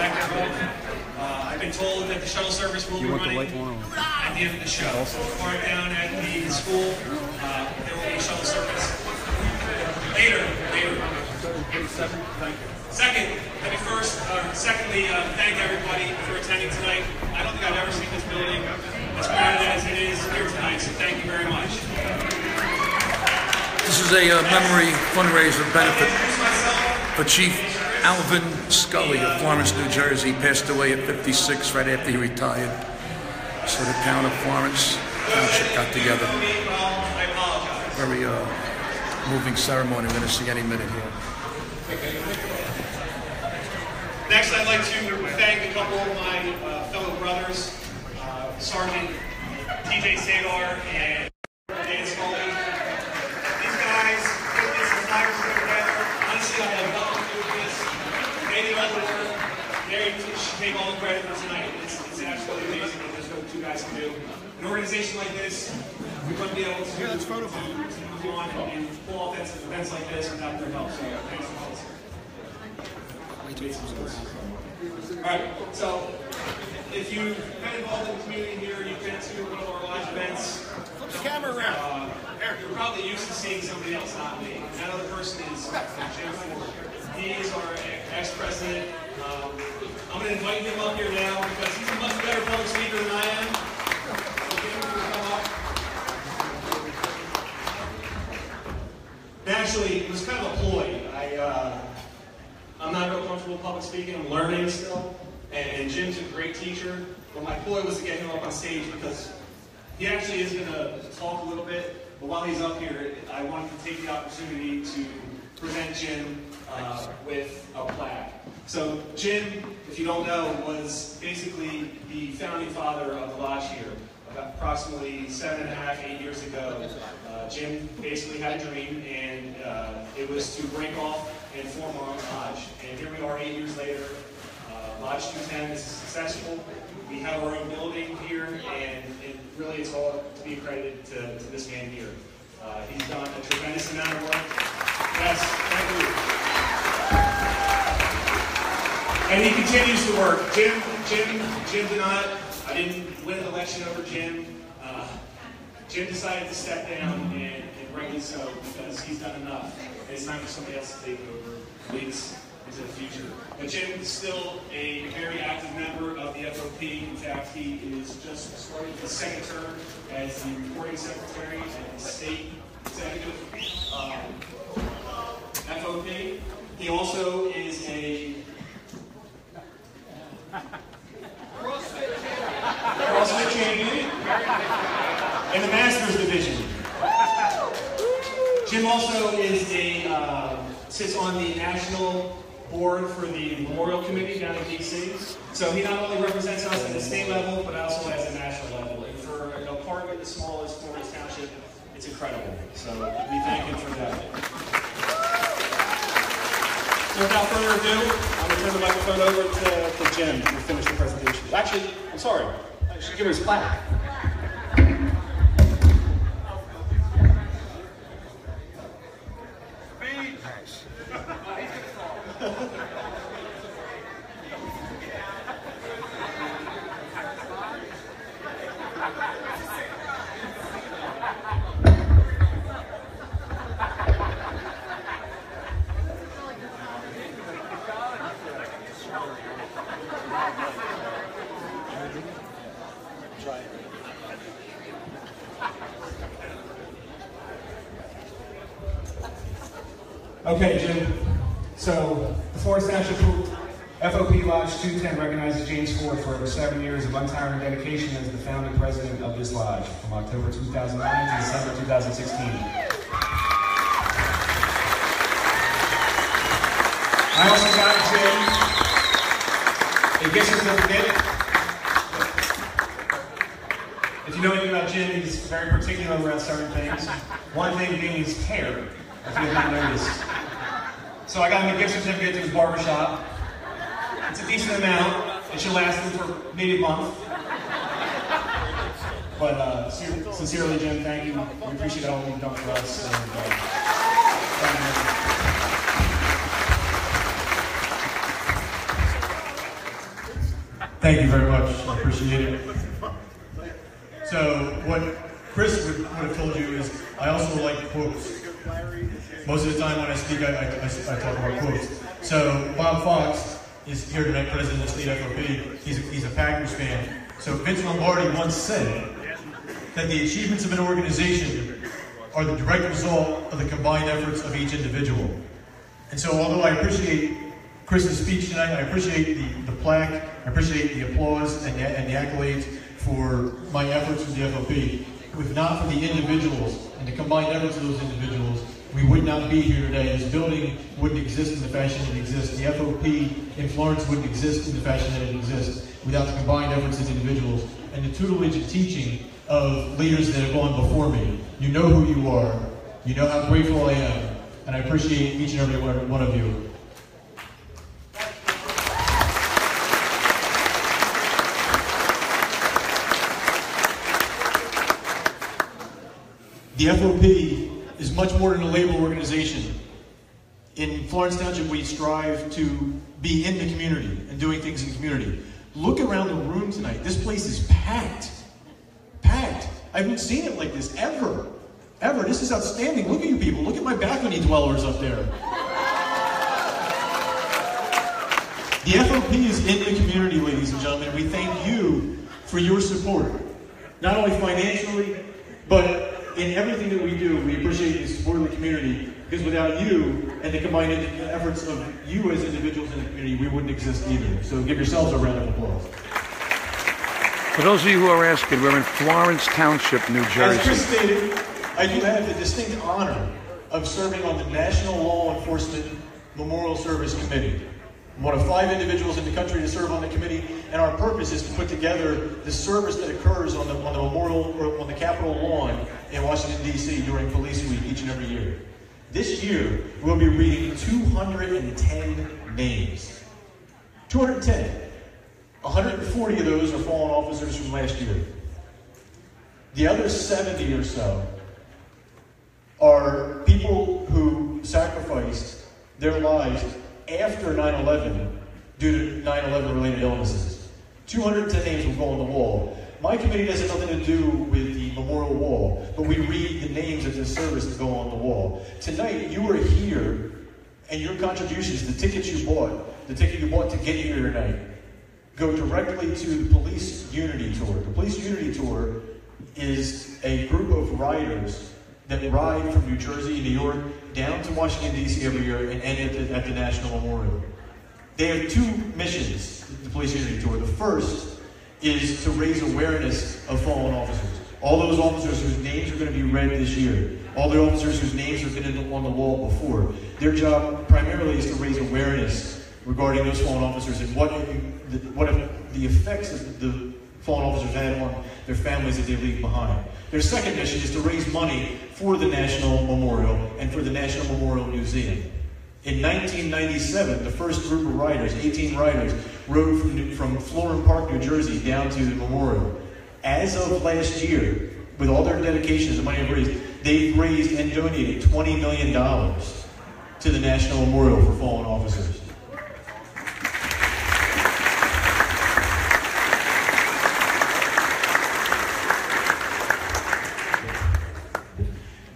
lack thereof. I've been told that the shuttle service will be running at the end of the show. So far down at the school, there will be a shuttle service later. Secondly, thank everybody for attending tonight. I don't think I've ever seen this building as crowded as it is here tonight, so thank you very much. This is a memory fundraiser benefit for Chief Alvin Scully of Florence, New Jersey. He passed away at 56 right after he retired. So the town of Florence Township got together. Very moving ceremony we're going to see any minute here. Next, I'd like to thank a couple of my fellow brothers, Sergeant TJ Sadar and Dan Scully. These guys put this entire show together. Honestly, I have nothing to do with this. They did all the work. They should take all the credit for tonight. It's absolutely amazing what those two guys can do. An organization like this, we wouldn't be able to move on and pull off events like this without their help. So thanks for all this. Alright, so if you've been involved in the community here, you've been to one of our live events, flip the camera around. You're probably used to seeing somebody else, not me. That other person is Jim Ford. He is our ex-president. I'm going to invite him up here now because he's a much better public speaker than I am. So Jim, you can come up. Naturally, it was kind of a ploy. I'm not real comfortable public speaking. I'm learning still. And Jim's a great teacher. But my ploy was to get him up on stage because he actually is going to talk a little bit. But while he's up here, I wanted to take the opportunity to present Jim with a plaque. So Jim, if you don't know, was basically the founding father of the lodge here. About approximately 7.5, 8 years ago, Jim basically had a dream, and it was to break off and form our own lodge. And here we are 8 years later. Lodge 210 is successful. We have our own building here, and really it's all to be accredited to this man here. He's done a tremendous amount of work. Yes, thank you. And he continues to work. Jim did not, I didn't win an election over Jim. Jim decided to step down, and rightly so, because he's done enough. And it's time for somebody else to take over, lead us into the future. But Jim is still a very active member of the FOP. In fact, he is just starting his second term as the reporting secretary and the state executive FOP. He also is a CrossFit champion in the Masters division. Jim also is sits on the national board for the Memorial Committee down in DC. So he not only represents us at the state level, but also at the national level. And for a department as small as Florence Township, it's incredible. So we thank him for that. So without further ado, I'm going to turn the microphone over to Jim to finish the presentation. Actually, I'm sorry. I should give her his plaque. Okay, Jim. So, the Florence Township FOP Lodge 210 recognizes James Ford for over 7 years of untiring dedication as the founding president of this lodge from October 2009 to December 2016. I also got Jim a gift certificate. If you know anything about Jim, he's very particular around certain things. One thing being his hair, if you have not noticed. So I got him a gift certificate to his barbershop. It's a decent amount. It should last him for maybe a month. But sincerely, Jim, thank you. We appreciate all you've done for us. And, Thank you very much. I appreciate it. So what Chris would have told you is I also like quotes. Most of the time when I speak, I talk about quotes. So Bob Fox is here tonight, president of the state FOP. He's a Packers fan. So Vince Lombardi once said that the achievements of an organization are the direct result of the combined efforts of each individual. And so although I appreciate Chris's speech tonight, I appreciate the plaque, I appreciate the applause and the accolades for my efforts with the FOP. If not for the individuals and the combined efforts of those individuals, we would not be here today. This building wouldn't exist in the fashion it exists. The FOP in Florence wouldn't exist in the fashion that it exists without the combined efforts of individuals and the tutelage and teaching of leaders that have gone before me. You know who you are. You know how grateful I am. And I appreciate each and every one of you. The FOP is much more than a labor organization. In Florence Township, we strive to be in the community and doing things in the community. Look around the room tonight. This place is packed. Packed. I haven't seen it like this ever. Ever. This is outstanding. Look at you people. Look at my balcony dwellers up there. The FOP is in the community, ladies and gentlemen. We thank you for your support. Not only financially, but in everything that we do. We appreciate the support of the community, because without you and the combined efforts of you as individuals in the community, we wouldn't exist either. So give yourselves a round of applause. For those of you who are asking, we're in Florence Township, New Jersey. As Chris stated, I do have the distinct honor of serving on the National Law Enforcement Memorial Service Committee. I'm one of 5 individuals in the country to serve on the committee, and our purpose is to put together the service that occurs on the memorial, or on the Capitol lawn in Washington, D.C. during Police Week each and every year. This year, we'll be reading 210 names. 210. 140 of those are fallen officers from last year. The other 70 or so are people who sacrificed their lives after 9/11 due to 9/11 related illnesses. 210 names will go on the wall. My committee has nothing to do with the memorial wall, but we read the names of the service that go on the wall. Tonight, you are here, and your contributions, the tickets you bought, the ticket you bought to get here tonight, go directly to the Police Unity Tour. The Police Unity Tour is a group of riders that ride from New Jersey, New York, down to Washington, D.C. every year and end at the National Memorial. They have 2 missions, the Police Unity Tour. The first is to raise awareness of fallen officers. All those officers whose names are going to be read this year, all the officers whose names have been on the wall before, their job primarily is to raise awareness regarding those fallen officers and what the effects that the fallen officers had on their families that they leave behind. Their second mission is to raise money for the National Memorial and for the National Memorial Museum. In 1997, the first group of riders, 18 riders, rode from Florence Park, New Jersey, down to the memorial. As of last year, with all their dedications and money they've raised and donated $20 million to the National Memorial for fallen officers.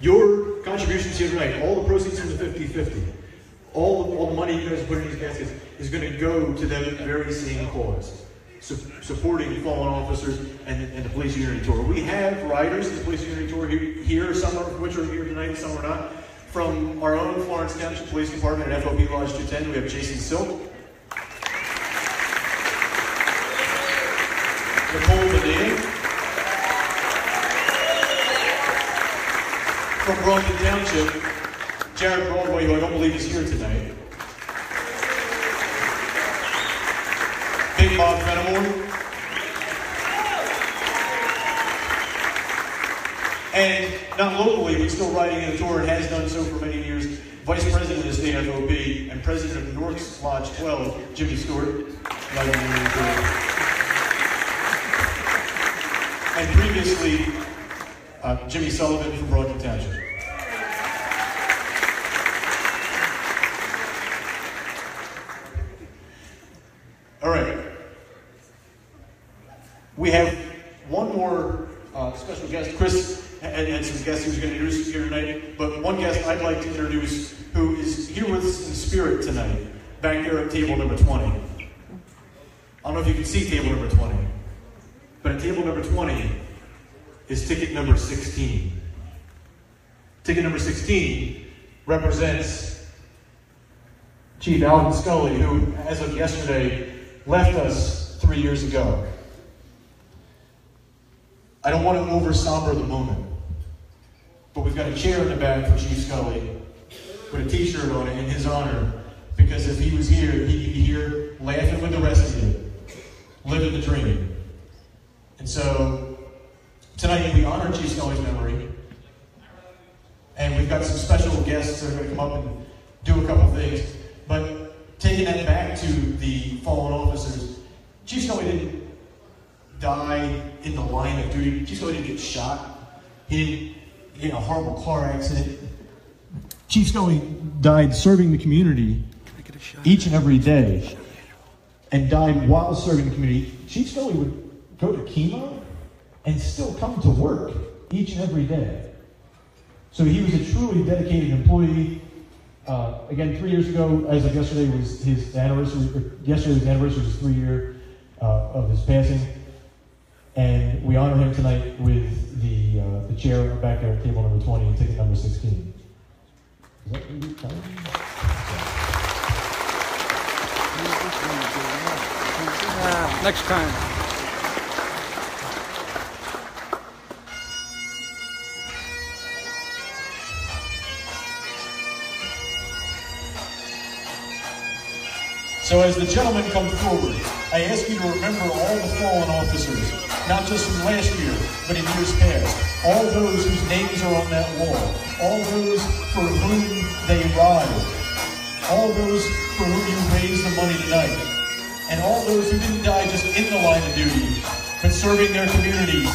Your contributions here tonight, all the proceeds from the 50-50, all the money you guys put in these baskets is going to go to that very same cause, supporting fallen officers and the Police Unity Tour. We have riders in the Police Unity Tour here, some of which are here tonight, some are not. From our own Florence Township Police Department at FOP Lodge 210, we have Jason Silk, Nicole Medina. From Brockton Township, Jared Broadway, who I don't believe is here tonight. Big Bob Fenimore. And not locally, but still riding in the tour and has done so for many years, Vice President of the State FOP and President of North's Lodge 12, Jimmy Stewart. And previously, Jimmy Sullivan from Brockton Township. All right. We have one more special guest. Chris had some guests he was going to introduce here tonight, but one guest I'd like to introduce who is here with us in spirit tonight, back there at table number 20. I don't know if you can see table number 20, but at table number 20 is ticket number 16. Ticket number 16 represents Chief Alvin Scully, who, as of yesterday, left us 3 years ago. I don't want to over-somber the moment, but we've got a chair in the back for Chief Scully with a t-shirt on it in his honor, because if he was here, he'd be here laughing with the rest of you, living the dream. And so, tonight we honor Chief Scully's memory, and we've got some special guests that are going to come up and do a couple things. But taking that back to the fallen officers, Chief Scully didn't die in the line of duty. Chief Scully didn't get shot. He didn't get in a horrible car accident. Chief Scully died serving the community each and every day, and died while serving the community. Chief Scully would go to chemo and still come to work each and every day. So he was a truly dedicated employee. Again, 3 years ago, as of yesterday, was his anniversary. Yesterday was the anniversary of his 3 year of his passing, and we honor him tonight with the chair back there at table number 20 and ticket number 16. Is that you, Tyler? Next time. So as the gentlemen come forward, I ask you to remember all the fallen officers, not just from last year, but in years past. All those whose names are on that wall. All those for whom they ride. All those for whom you raise the money tonight. And all those who didn't die just in the line of duty, but serving their communities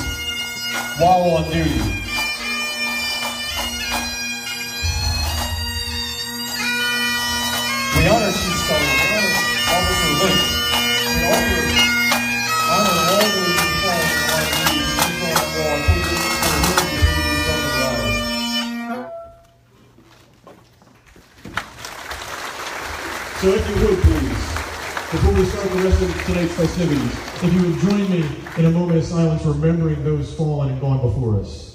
while on duty. We honor Chief Scully. Officer Lynch. We honor all those who fall in the line of duty, on the wall, and put this for the who's done the rise. So if you would, please, before we start the rest of tonight's festivities, if you would join me in a moment of silence remembering those fallen and gone before us.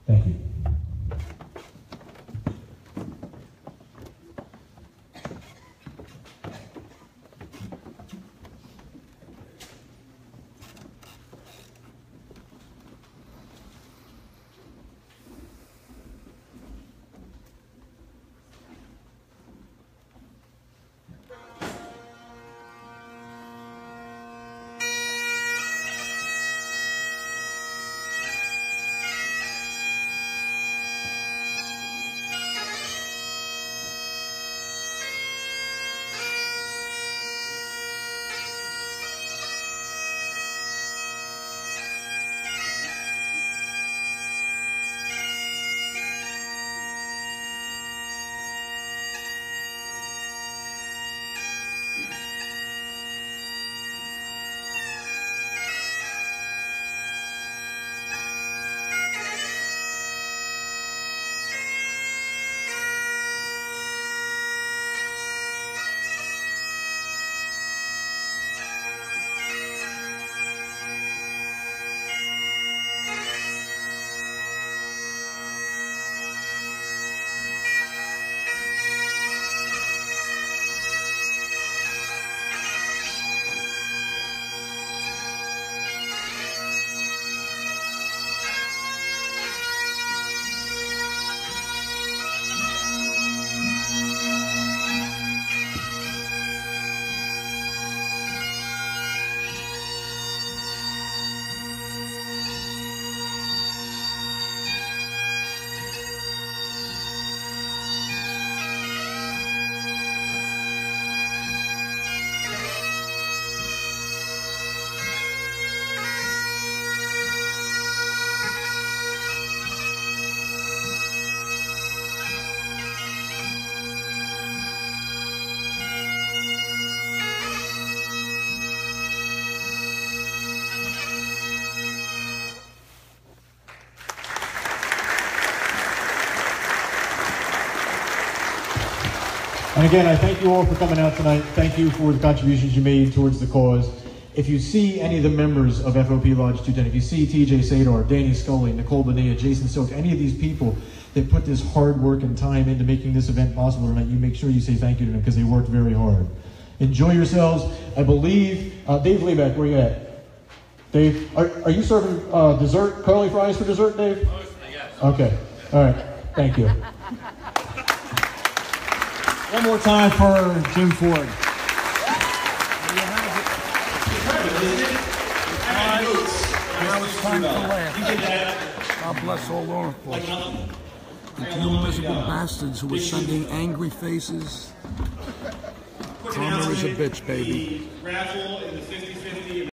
Thank you. And again, I thank you all for coming out tonight. Thank you for the contributions you made towards the cause. If you see any of the members of FOP Lodge 210, if you see TJ Sadar, Danny Scully, Nicole Bonilla, Jason Silk, any of these people that put this hard work and time into making this event possible tonight, you make sure you say thank you to them because they worked very hard. Enjoy yourselves. I believe, Dave Lebeck, where you at? Dave, are you serving dessert, curly fries for dessert, Dave? Yes. Okay, all right, thank you. One more time for Jim Ford. Now it's time to laugh. God bless all law enforcement. And to you miserable bastards who were sending angry faces. Karma is a bitch, baby. The raffle in the 50-50.